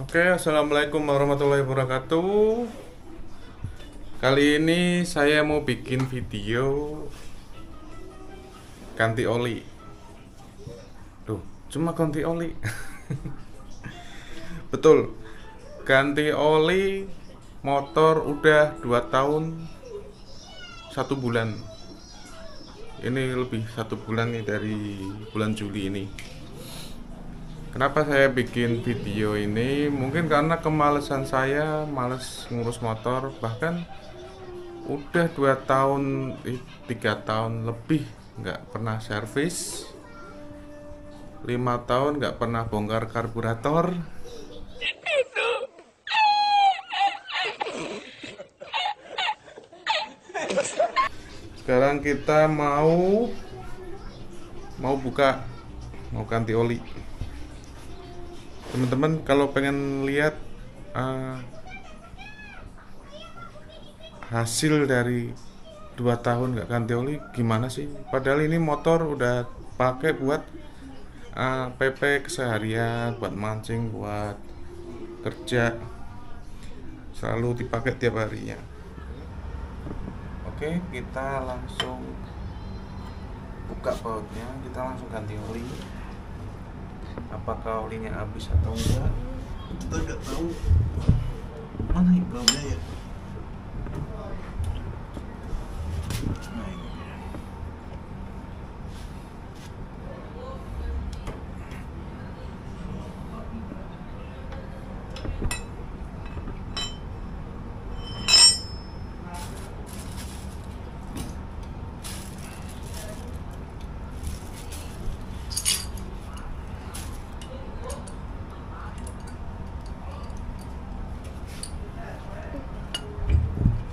Oke, assalamualaikum warahmatullahi wabarakatuh. Kali ini saya mau bikin video ganti oli. Tuh, cuma ganti oli. Betul, ganti oli motor udah 2 tahun 1 bulan. Ini lebih 1 bulan nih, dari bulan Juli ini. Kenapa saya bikin video ini? Mungkin karena kemalasan saya, males ngurus motor. Bahkan udah 2 tahun, 3 tahun lebih nggak pernah servis, 5 tahun nggak pernah bongkar karburator. Sekarang kita mau ganti oli. Teman-teman kalau pengen lihat hasil dari 2 tahun nggak ganti oli gimana sih, padahal ini motor udah pakai buat PP keseharian, buat mancing, buat kerja, selalu dipakai tiap harinya. Oke, kita langsung buka bautnya, kita langsung ganti oli. Apakah olinya habis atau enggak, kita nggak tahu. Mana bautnya ya? Nah, ini.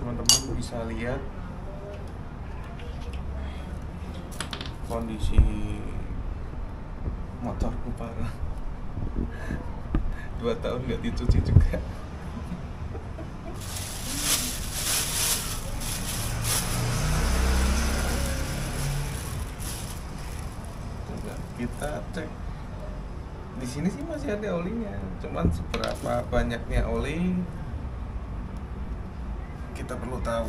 Teman-teman bisa lihat kondisi motorku parah. 2 tahun nggak dicuci juga. Coba kita cek. Di sini sih masih ada olinya, cuman seberapa banyaknya oli kita perlu tahu.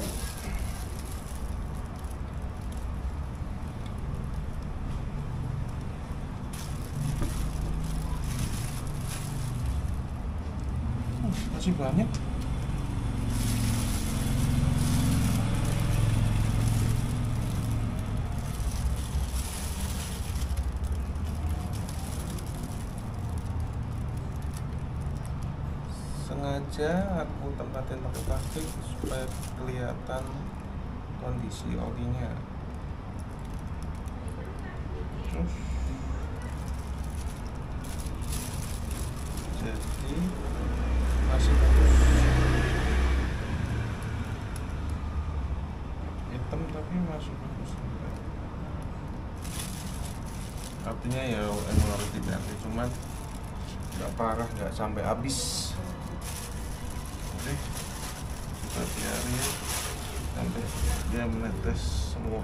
Masih banyak. Sengaja aku tempatin pakai plastik supaya kelihatan kondisi olinya. Terus jadi masih bagus, hitam tapi masih bagus. Artinya ya emang harus diganti, cuman nggak parah, nggak sampai habis. Oke, kita biarin sampai dia menetes semua.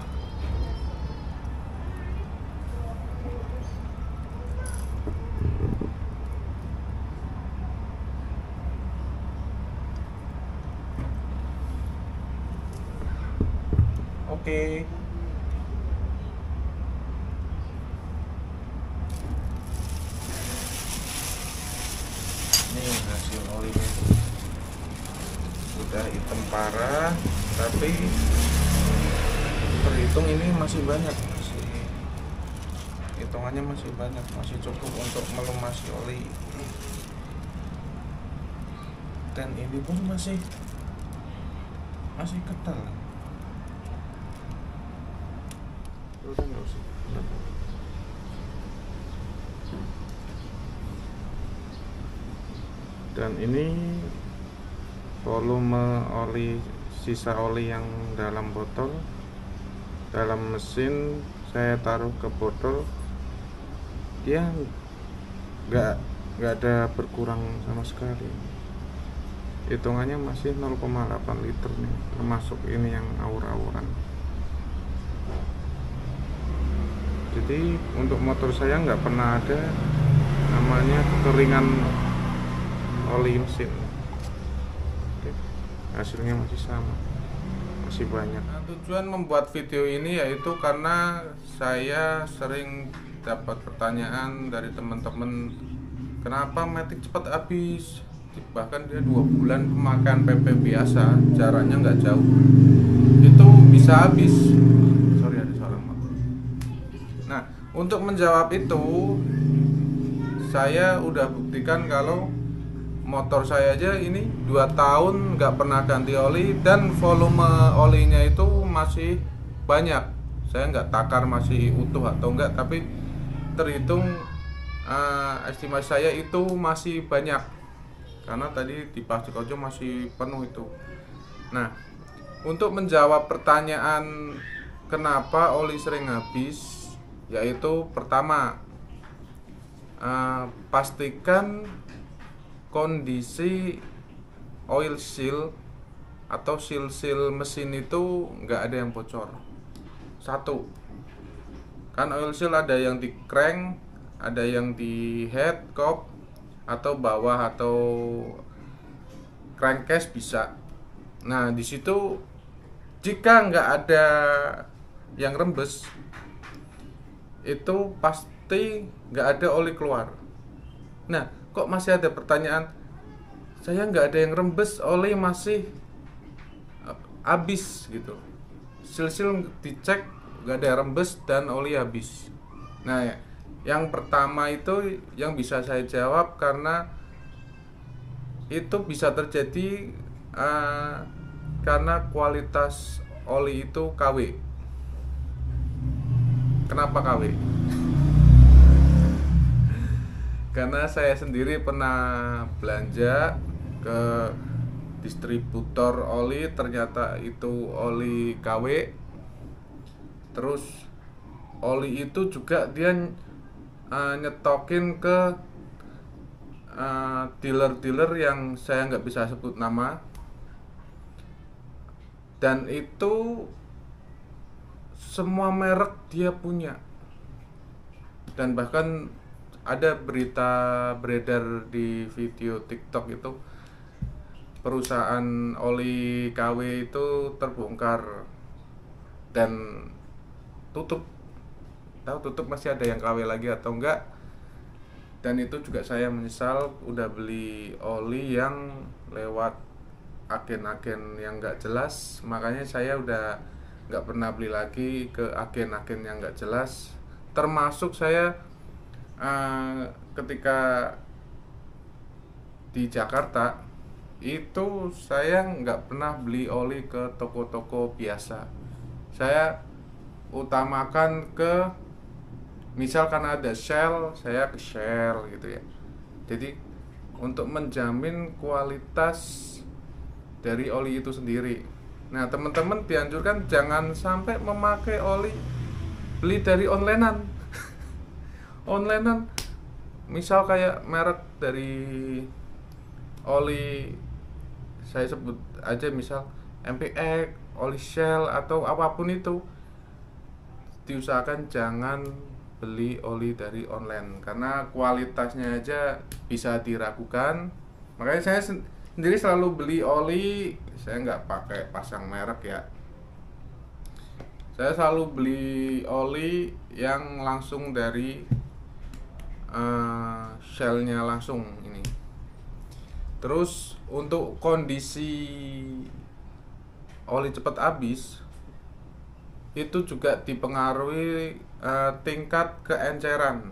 Oke. Ini hasil olinya. Sudah hitam parah, tapi terhitung ini masih banyak, hitungannya masih banyak, masih cukup untuk melumasi oli. Dan ini pun masih ketal. Udah nggak usah. Dan ini volume oli, sisa oli yang dalam botol, dalam mesin saya taruh ke botol, dia nggak ada berkurang sama sekali. Hitungannya masih 0,8 liter nih, termasuk ini yang awur-awuran. Jadi untuk motor saya nggak pernah ada namanya kekeringan oli mesin. Oke, hasilnya masih sama, masih banyak. Nah, tujuan membuat video ini yaitu karena saya sering dapat pertanyaan dari teman-teman, kenapa Matic cepat habis, bahkan dia 2 bulan pemakaian PP biasa, jaraknya nggak jauh, itu bisa habis. Sorry, ada suara motor. Nah, untuk menjawab itu, saya udah buktikan kalau motor saya aja ini 2 tahun nggak pernah ganti oli, dan volume olinya itu masih banyak. Saya nggak takar masih utuh atau enggak, tapi terhitung estimasi saya itu masih banyak, karena tadi di plastik ojo masih penuh itu. Nah, untuk menjawab pertanyaan kenapa oli sering habis, yaitu pertama, pastikan kondisi oil seal atau seal mesin itu nggak ada yang bocor. Satu, kan oil seal ada yang di crank, ada yang di head cock atau bawah atau crankcase bisa. Nah, di situ jika nggak ada yang rembes, itu pasti nggak ada oli keluar. Nah, kok masih ada pertanyaan, saya nggak ada yang rembes, oli masih habis gitu. Sil dicek nggak ada yang rembes dan oli habis. Nah, yang pertama itu yang bisa saya jawab, karena itu bisa terjadi karena kualitas oli itu KW. Kenapa KW? Karena saya sendiri pernah belanja ke distributor oli, ternyata itu oli KW. Terus oli itu juga dia nyetokin ke dealer-dealer yang saya nggak bisa sebut nama, dan itu semua merek dia punya. Dan bahkan ada berita beredar di video TikTok itu, perusahaan oli KW itu terbongkar dan tutup. Tahu tutup, masih ada yang KW lagi atau enggak. Dan itu juga saya menyesal udah beli oli yang lewat agen-agen yang enggak jelas. Makanya saya udah nggak pernah beli lagi ke agen-agen yang nggak jelas. Termasuk saya ketika di Jakarta itu saya nggak pernah beli oli ke toko-toko biasa. Saya utamakan ke, misalkan ada Shell, saya ke Shell gitu ya. Jadi untuk menjamin kualitas dari oli itu sendiri. Nah, teman-teman dianjurkan jangan sampai memakai oli beli dari onlinean. Onlinean, misal kayak merek dari oli, saya sebut aja misal MPX, oli Shell atau apapun itu, diusahakan jangan beli oli dari online karena kualitasnya aja bisa diragukan. Makanya saya sendiri selalu beli oli, saya nggak pakai pasang merek ya. Saya selalu beli oli yang langsung dari Shell-nya langsung ini. Terus untuk kondisi oli cepat habis itu juga dipengaruhi tingkat keenceran.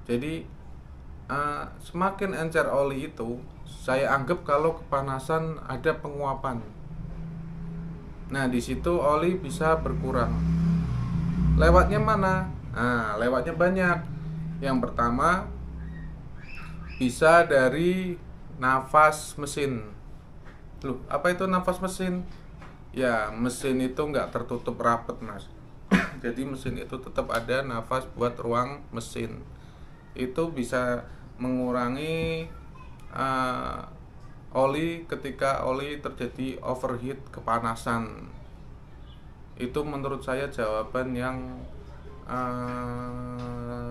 Jadi semakin encer oli itu, saya anggap kalau kepanasan ada penguapan. Nah, di situ oli bisa berkurang. Lewatnya mana? Nah, lewatnya banyak. Yang pertama bisa dari nafas mesin. Loh, apa itu nafas mesin? Ya, mesin itu nggak tertutup rapat, Mas. Jadi mesin itu tetap ada nafas buat ruang mesin. Itu bisa mengurangi oli ketika oli terjadi overheat, kepanasan. Itu menurut saya jawaban yang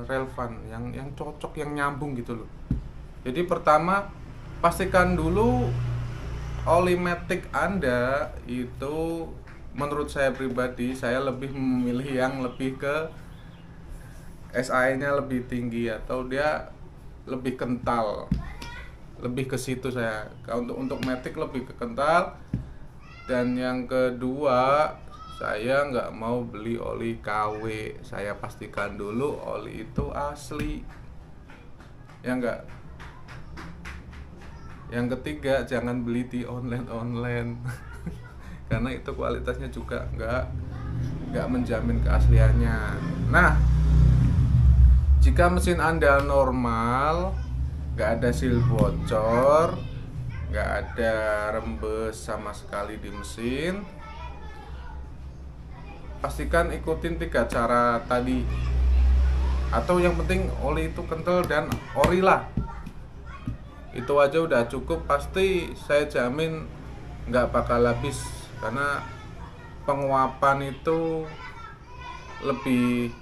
relevan, yang cocok, yang nyambung gitu loh. Jadi pertama, pastikan dulu oli matic Anda itu, menurut saya pribadi, saya lebih memilih yang lebih ke SAE-nya lebih tinggi atau dia lebih kental, lebih ke situ saya. Untuk matic lebih ke kental. Dan yang kedua, saya nggak mau beli oli KW. Saya pastikan dulu oli itu asli, ya enggak. Yang ketiga, jangan beli di online karena itu kualitasnya juga nggak menjamin keasliannya. Nah, jika mesin Anda normal, nggak ada seal bocor, nggak ada rembes sama sekali di mesin, pastikan ikutin 3 cara tadi. Atau yang penting oli itu kental dan ori lah. Itu aja udah cukup, pasti saya jamin nggak bakal habis, karena penguapan itu lebih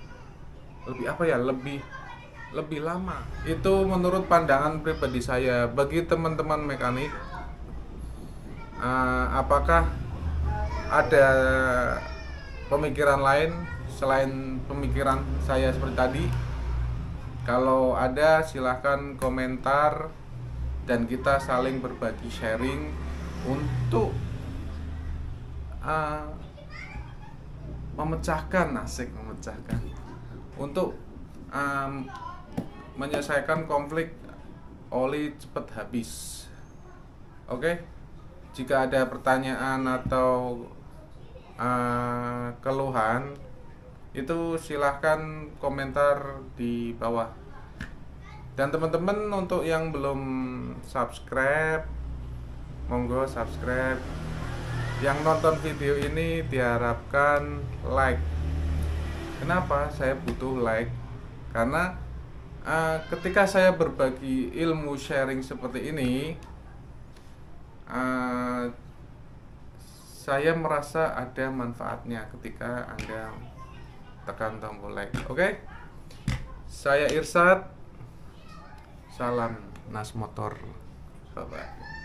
apa ya, lebih lama. Itu menurut pandangan pribadi saya. Bagi teman-teman mekanik, apakah ada pemikiran lain selain pemikiran saya seperti tadi? Kalau ada, silahkan komentar dan kita saling berbagi sharing untuk memecahkan untuk menyelesaikan konflik oli cepat habis. Oke, jika ada pertanyaan atau keluhan, itu silahkan komentar di bawah. Dan teman-teman, untuk yang belum subscribe, monggo subscribe. Yang nonton video ini diharapkan like. Kenapa saya butuh like? Karena ketika saya berbagi ilmu sharing seperti ini, saya merasa ada manfaatnya ketika Anda tekan tombol like. Oke? Saya Irsad. Salam Nas Motor. Bye-bye.